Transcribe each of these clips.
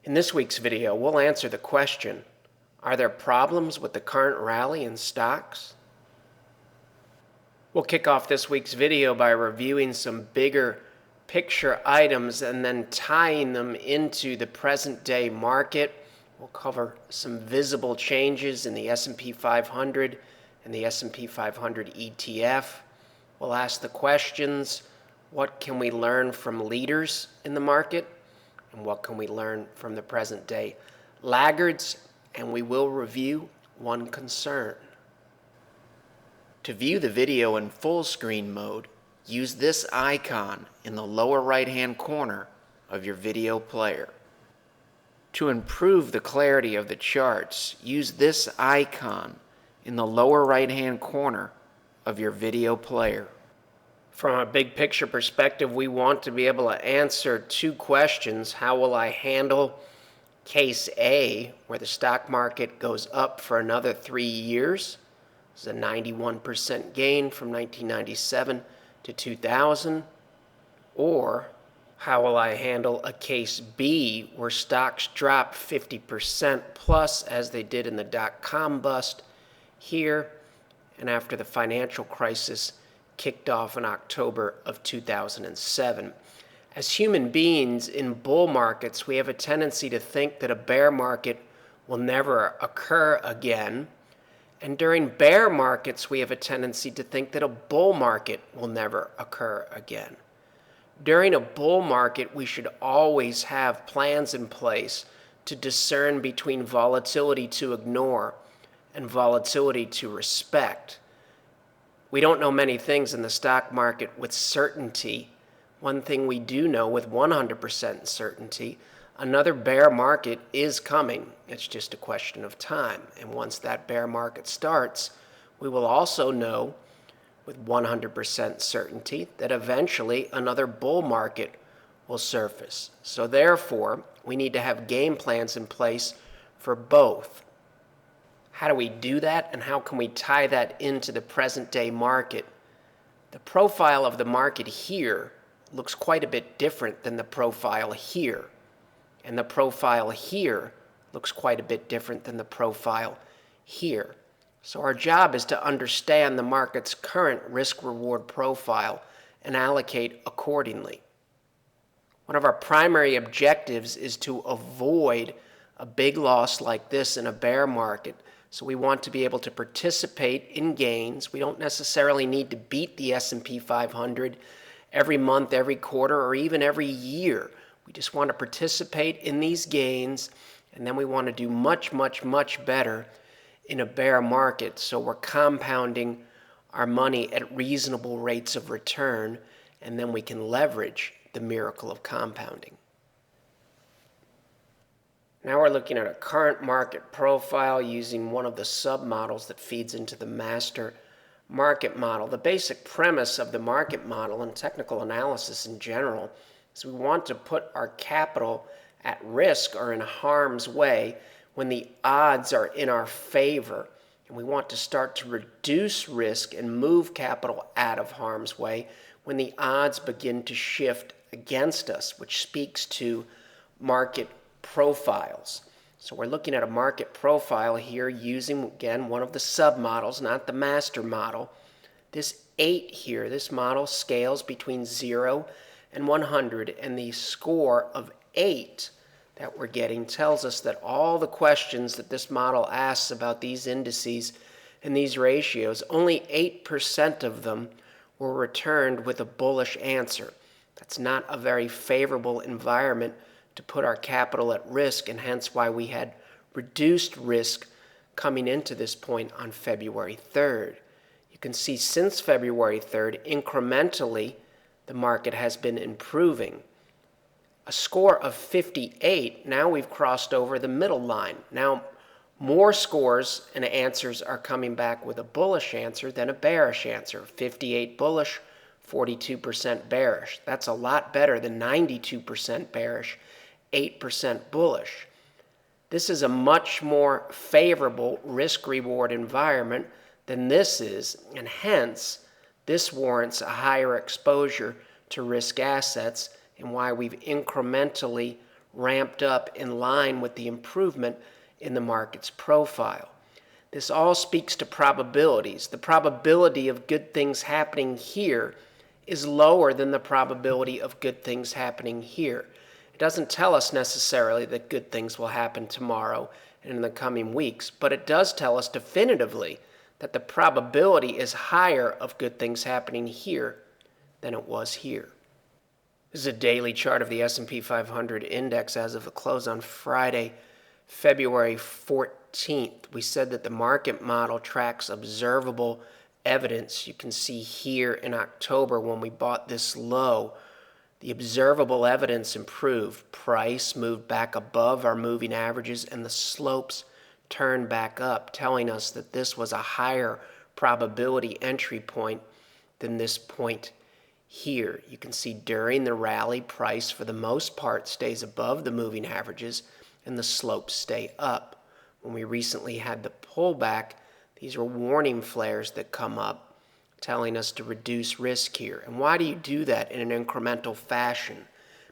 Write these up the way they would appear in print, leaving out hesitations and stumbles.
In this week's video, we'll answer the question, are there problems with the current rally in stocks? We'll kick off this week's video by reviewing some bigger picture items and then tying them into the present day market. We'll cover some visible changes in the S&P 500 and the S&P 500 ETF. We'll ask the questions, what can we learn from leaders in the market? And what can we learn from the present day laggards? And we will review one concern. To view the video in full screen mode, use this icon in the lower right hand corner of your video player. To improve the clarity of the charts, use this icon in the lower right hand corner of your video player. From a big picture perspective, we want to be able to answer two questions. How will I handle case A, where the stock market goes up for another 3 years? It's a 91% gain from 1997 to 2000. Or how will I handle a case B, where stocks drop 50% plus as they did in the dot-com bust here and after the financial crisis kicked off in October of 2007. As human beings in bull markets, we have a tendency to think that a bear market will never occur again. And during bear markets, we have a tendency to think that a bull market will never occur again. During a bull market, we should always have plans in place to discern between volatility to ignore and volatility to respect. We don't know many things in the stock market with certainty. One thing we do know with 100% certainty, another bear market is coming. It's just a question of time. And once that bear market starts, we will also know with 100% certainty that eventually another bull market will surface. So therefore, we need to have game plans in place for both. How do we do that, and how can we tie that into the present day market? The profile of the market here looks quite a bit different than the profile here. And the profile here looks quite a bit different than the profile here. So our job is to understand the market's current risk-reward profile and allocate accordingly. One of our primary objectives is to avoid a big loss like this in a bear market. So we want to be able to participate in gains. We don't necessarily need to beat the S&P 500 every month, every quarter, or even every year. We just want to participate in these gains, and then we want to do much, much, much better in a bear market. So we're compounding our money at reasonable rates of return, and then we can leverage the miracle of compounding. Now we're looking at a current market profile using one of the submodels that feeds into the master market model. The basic premise of the market model and technical analysis in general is we want to put our capital at risk or in harm's way when the odds are in our favor. And we want to start to reduce risk and move capital out of harm's way when the odds begin to shift against us, which speaks to market profiles. So we're looking at a market profile here using, again, one of the submodels, not the master model. This 8 here, this model scales between 0 and 100, and the score of 8 that we're getting tells us that all the questions that this model asks about these indices and these ratios, only 8% of them were returned with a bullish answer. That's not a very favorable environment to put our capital at risk, and hence why we had reduced risk coming into this point on February 3rd. You can see since February 3rd, incrementally, the market has been improving. A score of 58, now we've crossed over the middle line. Now, more scores and answers are coming back with a bullish answer than a bearish answer. 58 bullish, 42% bearish. That's a lot better than 92% bearish, 8% bullish. This is a much more favorable risk-reward environment than this is, and hence, this warrants a higher exposure to risk assets and why we've incrementally ramped up in line with the improvement in the market's profile. This all speaks to probabilities. The probability of good things happening here is lower than the probability of good things happening here. It doesn't tell us necessarily that good things will happen tomorrow and in the coming weeks, but it does tell us definitively that the probability is higher of good things happening here than it was here. This is a daily chart of the S&P 500 index as of the close on Friday, February 14th. We said that the market model tracks observable evidence. You can see here in October when we bought this low, the observable evidence improved. Price moved back above our moving averages and the slopes turned back up, telling us that this was a higher probability entry point than this point here. You can see during the rally, price for the most part stays above the moving averages and the slopes stay up. When we recently had the pullback, these are warning flares that come up telling us to reduce risk here. And why do you do that in an incremental fashion?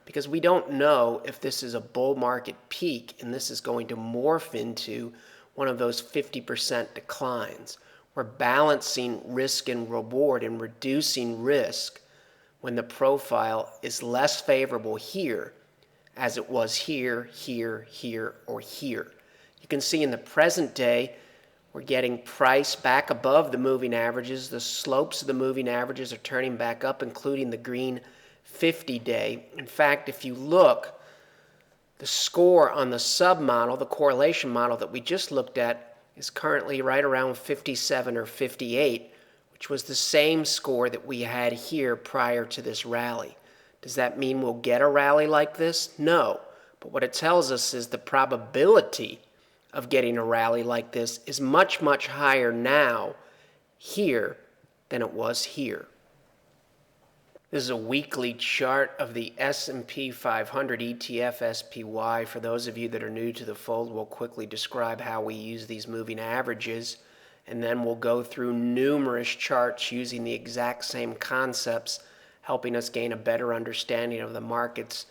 Because we don't know if this is a bull market peak and this is going to morph into one of those 50% declines. We're balancing risk and reward and reducing risk when the profile is less favorable here as it was here, here, here, or here. You can see in the present day, we're getting price back above the moving averages. The slopes of the moving averages are turning back up, including the green 50-day. In fact, if you look, the score on the sub-model, the correlation model that we just looked at, is currently right around 57 or 58, which was the same score that we had here prior to this rally. Does that mean we'll get a rally like this? No. But what it tells us is the probability of getting a rally like this is much, much higher now here than it was here. This is a weekly chart of the S&P 500 ETF SPY. For those of you that are new to the fold, we'll quickly describe how we use these moving averages, and then we'll go through numerous charts using the exact same concepts, helping us gain a better understanding of the market's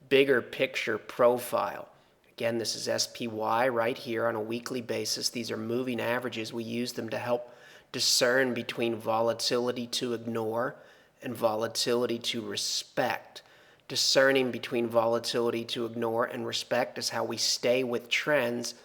bigger picture profile. Again, this is SPY right here on a weekly basis. These are moving averages. We use them to help discern between volatility to ignore and volatility to respect. Discerning between volatility to ignore and respect is how we stay with trends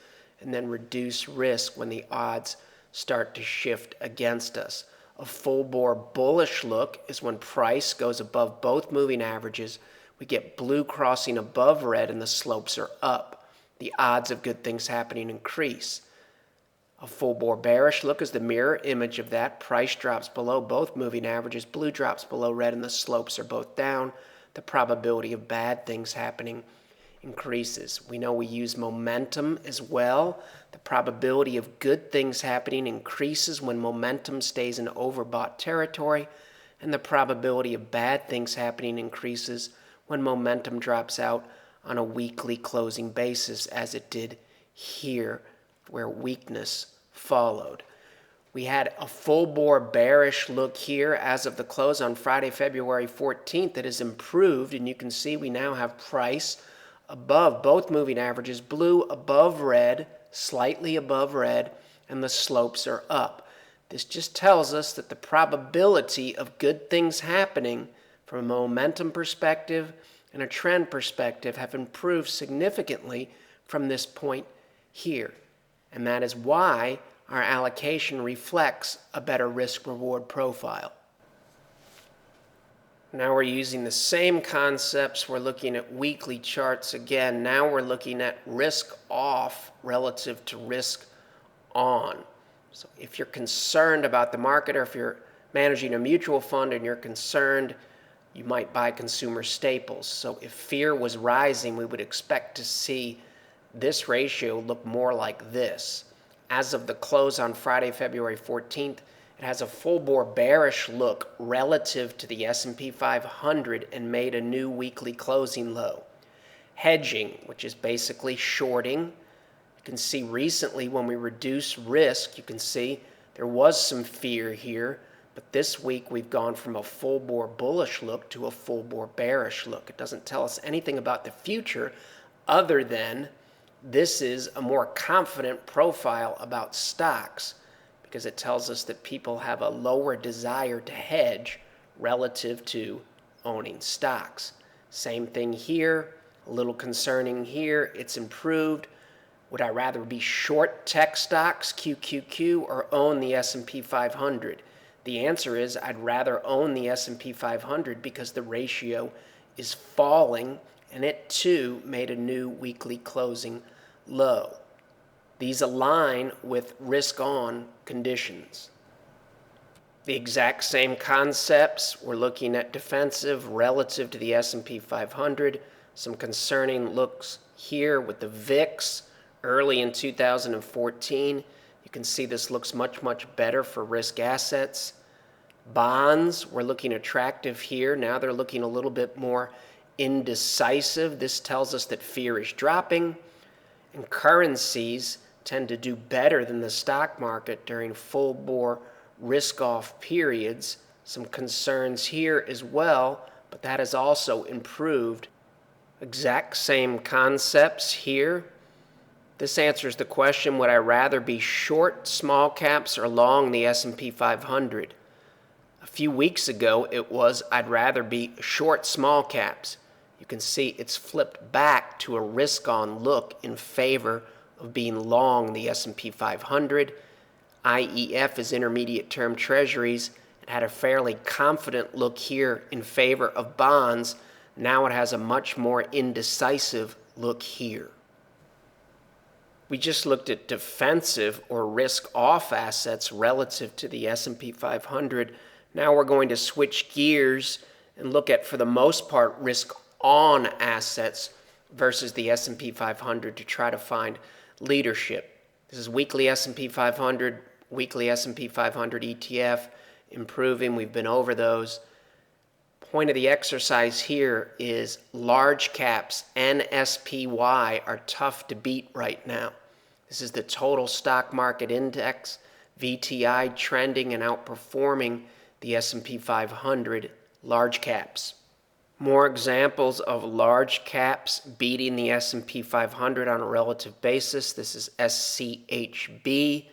and then reduce risk when the odds start to shift against us. A full bore bullish look is when price goes above both moving averages. We get blue crossing above red and the slopes are up. The odds of good things happening increase. A full bore bearish look is the mirror image of that. Price drops below both moving averages. Blue drops below red and the slopes are both down. The probability of bad things happening increases. We know we use momentum as well. The probability of good things happening increases when momentum stays in overbought territory, and the probability of bad things happening increases when momentum drops out on a weekly closing basis, as it did here, where weakness followed. We had a full bore bearish look here as of the close on Friday, February 14th. That has improved, and you can see we now have price above both moving averages, blue above red, slightly above red, and the slopes are up. This just tells us that the probability of good things happening from a momentum perspective and a trend perspective have improved significantly from this point here. And that is why our allocation reflects a better risk-reward profile. Now we're using the same concepts. We're looking at weekly charts again. Now we're looking at risk off relative to risk on. So if you're concerned about the market, or if you're managing a mutual fund and you're concerned, you might buy consumer staples. So if fear was rising, we would expect to see this ratio look more like this. As of the close on Friday, February 14th, it has a full bore bearish look relative to the S&P 500 and made a new weekly closing low. Hedging, which is basically shorting. You can see recently when we reduce risk, you can see there was some fear here. But this week we've gone from a full bore bullish look to a full bore bearish look. It doesn't tell us anything about the future other than this is a more confident profile about stocks because it tells us that people have a lower desire to hedge relative to owning stocks. Same thing here, a little concerning here. It's improved. Would I rather be short tech stocks, QQQ, or own the S&P 500? The answer is I'd rather own the S&P 500 because the ratio is falling and it too made a new weekly closing low. These align with risk-on conditions. The exact same concepts. We're looking at defensive relative to the S&P 500. Some concerning looks here with the VIX early in 2014. You can see this looks much, much better for risk assets. Bonds were looking attractive here. Now they're looking a little bit more indecisive. This tells us that fear is dropping. And currencies tend to do better than the stock market during full-bore risk-off periods. Some concerns here as well, but that has also improved. Exact same concepts here. This answers the question, would I rather be short small caps or long the S&P 500? A few weeks ago, it was I'd rather be short small caps. You can see it's flipped back to a risk-on look in favor of being long the S&P 500. IEF is intermediate-term treasuries. It had a fairly confident look here in favor of bonds. Now it has a much more indecisive look here. We just looked at defensive or risk-off assets relative to the S&P 500. Now we're going to switch gears and look at, for the most part, risk-on assets versus the S&P 500 to try to find leadership. This is weekly S&P 500, weekly S&P 500 ETF, improving. We've been over those. Point of the exercise here is large caps, NSPY, are tough to beat right now. This is the total stock market index, VTI, trending and outperforming the S&P 500 large caps. More examples of large caps beating the S&P 500 on a relative basis. This is SCHB.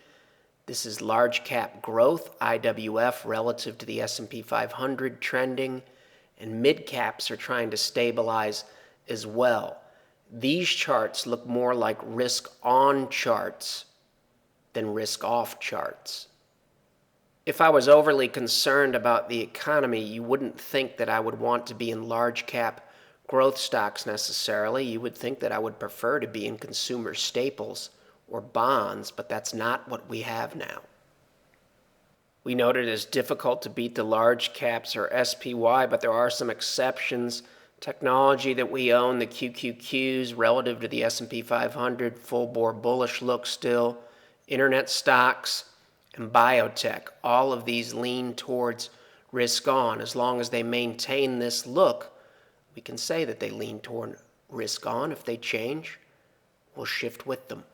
This is large cap growth, IWF, relative to the S&P 500 trending. And mid caps are trying to stabilize as well. These charts look more like risk-on charts than risk-off charts. If I was overly concerned about the economy, you wouldn't think that I would want to be in large cap growth stocks necessarily. You would think that I would prefer to be in consumer staples or bonds, but that's not what we have now. We noted it's difficult to beat the large caps or SPY, but there are some exceptions. Technology that we own, the QQQs relative to the S&P 500, full-bore bullish look still. Internet stocks and biotech, all of these lean towards risk-on. As long as they maintain this look, we can say that they lean toward risk-on. If they change, we'll shift with them.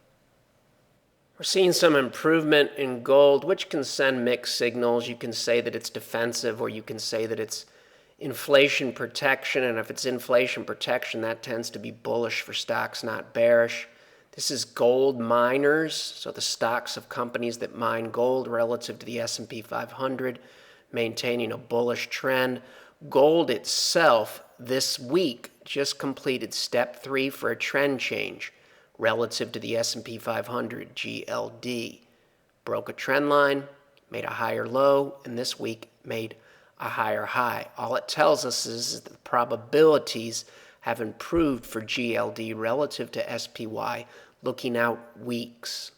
We're seeing some improvement in gold, which can send mixed signals. You can say that it's defensive, or you can say that it's inflation protection. And if it's inflation protection, that tends to be bullish for stocks, not bearish. This is gold miners, so the stocks of companies that mine gold relative to the S&P 500, maintaining a bullish trend. Gold itself this week just completed step 3 for a trend change relative to the S&P 500, GLD. Broke a trend line, made a higher low, and this week made a higher high. All it tells us is that the probabilities have improved for GLD relative to SPY, looking out weeks.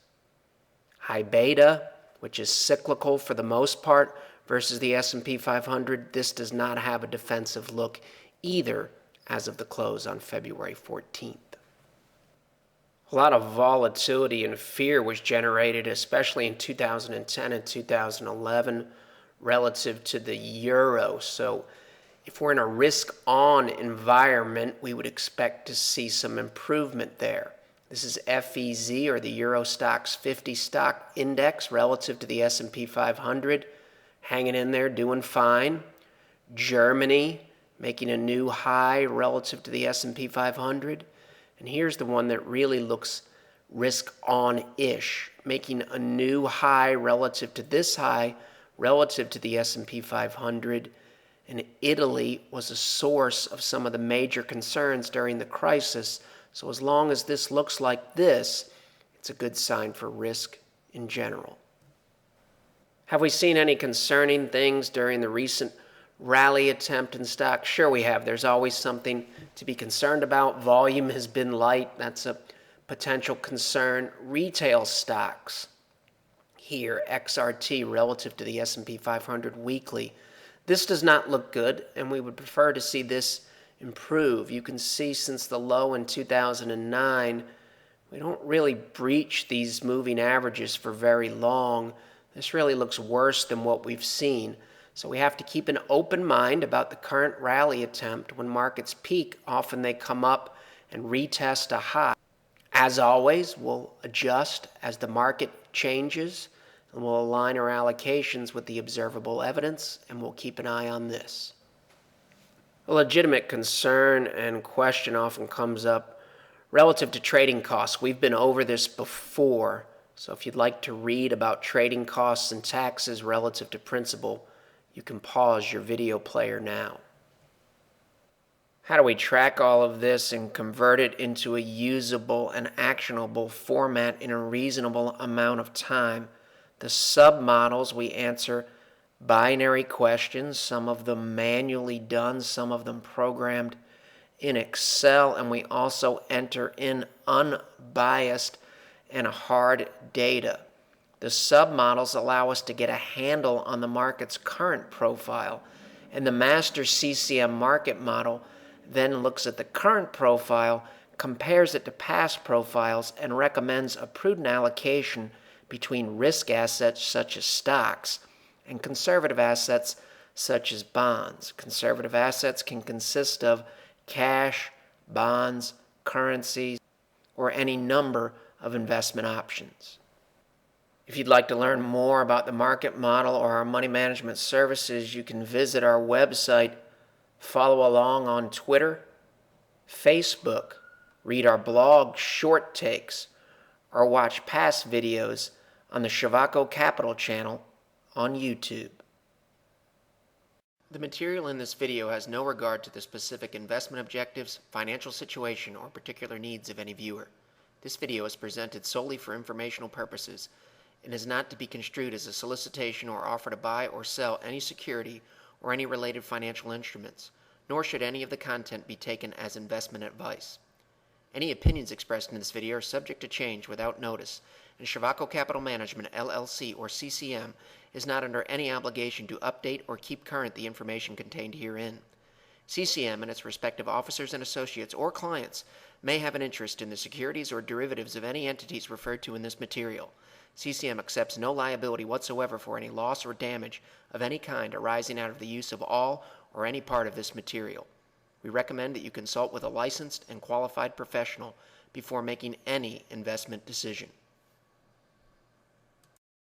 High beta, which is cyclical for the most part, versus the S&P 500, this does not have a defensive look either as of the close on February 14th. A lot of volatility and fear was generated, especially in 2010 and 2011, relative to the euro. So if we're in a risk-on environment, we would expect to see some improvement there. This is FEZ, or the Euro Stoxx 50 stock index relative to the S&P 500, hanging in there, doing fine. Germany making a new high relative to the S&P 500. And here's the one that really looks risk on-ish, making a new high relative to this high, relative to the S&P 500. And Italy was a source of some of the major concerns during the crisis. So as long as this looks like this, it's a good sign for risk in general. Have we seen any concerning things during the recent rally attempt in stocks? Sure we have. There's always something to be concerned about. Volume has been light. That's a potential concern. Retail stocks here, XRT relative to the S&P 500 weekly. This does not look good, and we would prefer to see this improve. You can see since the low in 2009, we don't really breach these moving averages for very long. This really looks worse than what we've seen. So we have to keep an open mind about the current rally attempt. When markets peak, often they come up and retest a high. As always, we'll adjust as the market changes, and we'll align our allocations with the observable evidence, and we'll keep an eye on this. A legitimate concern and question often comes up relative to trading costs. We've been over this before, so if you'd like to read about trading costs and taxes relative to principal, you can pause your video player now. How do we track all of this and convert it into a usable and actionable format in a reasonable amount of time? The submodels, we answer binary questions, some of them manually done, some of them programmed in Excel, and we also enter in unbiased and hard data. The submodels allow us to get a handle on the market's current profile, and the master CCM market model then looks at the current profile, compares it to past profiles, and recommends a prudent allocation between risk assets such as stocks and conservative assets such as bonds. Conservative assets can consist of cash, bonds, currencies, or any number of investment options. If you'd like to learn more about the market model or our money management services, you can visit our website, follow along on Twitter, Facebook, read our blog Short Takes, or watch past videos on the Shavaco Capital channel on YouTube. The material in this video has no regard to the specific investment objectives, financial situation, or particular needs of any viewer. This video is presented solely for informational purposes and is not to be construed as a solicitation or offer to buy or sell any security or any related financial instruments, nor should any of the content be taken as investment advice. Any opinions expressed in this video are subject to change without notice, and Shavaco Capital Management, LLC, or CCM, is not under any obligation to update or keep current the information contained herein. CCM and its respective officers and associates or clients may have an interest in the securities or derivatives of any entities referred to in this material. CCM accepts no liability whatsoever for any loss or damage of any kind arising out of the use of all or any part of this material. We recommend that you consult with a licensed and qualified professional before making any investment decision.